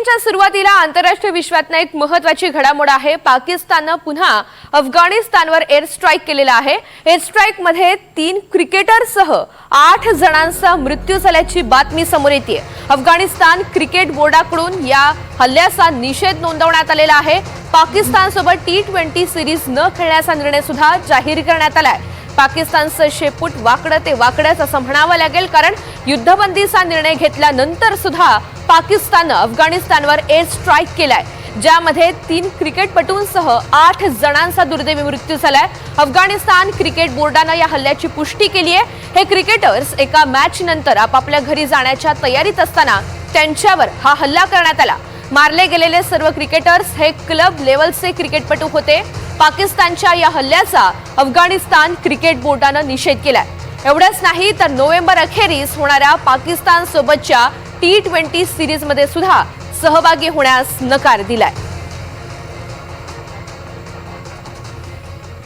बुलेटिनच्या सुरुवातीला आंतरराष्ट्रीय विश्वातनं एक महत्त्वाची घडामोड आहे। पाकिस्तानने पुन्हा अफगाणिस्तानवर एअर स्ट्राईक केलेला आहे। एअर स्ट्राईक मध्ये 3 क्रिकेटरसह 8 जणांचा मृत्यू झाल्याची बातमी समोर येते। अफगाणिस्तान क्रिकेट बोर्डाकडून या हल्ल्याचा निषेध नोंदवण्यात आलेला आहे। पाकिस्तानसोबत T20 सिरीज न खेळण्याचा निर्णय सुद्धा जाहीर करण्यात आलाय। पाकिस्तानचं शेपूट वाकडं ते वाकडंच असं म्हणावं लागेल, कारण युद्धबंदीचा निर्णय घेतल्यानंतर सुद्धा पाकिस्तानने अफगाणिस्तानवर एअर स्ट्राईक केलाय, ज्यामध्ये 3 क्रिकेटपटूंसह 8 जणांचा दुर्दैवी मृत्यू झालाय। अफगाणिस्तान क्रिकेट बोर्डाने या हल्ल्याची पुष्टी केली आहे। हे क्रिकेटर्स एका मॅच नंतर आपापल्या घरी जाण्याच्या तयारीत असताना त्यांच्यावर हा हल्ला करण्यात आला। मारले गेलेले सर्व क्रिकेटर्स हे क्लब लेवलचे क्रिकेटपटू होते। पाकिस्तानच्या या हल्ल्याचा अफगाणिस्तान क्रिकेट बोर्डाने निषेध केलाय। एवढंच नाही तर नोव्हेंबर अखेरीस होणाऱ्या पाकिस्तान सोबतच्या T20 सिरीजमध्ये सुद्धा सहभागी होण्यास नकार दिलाय।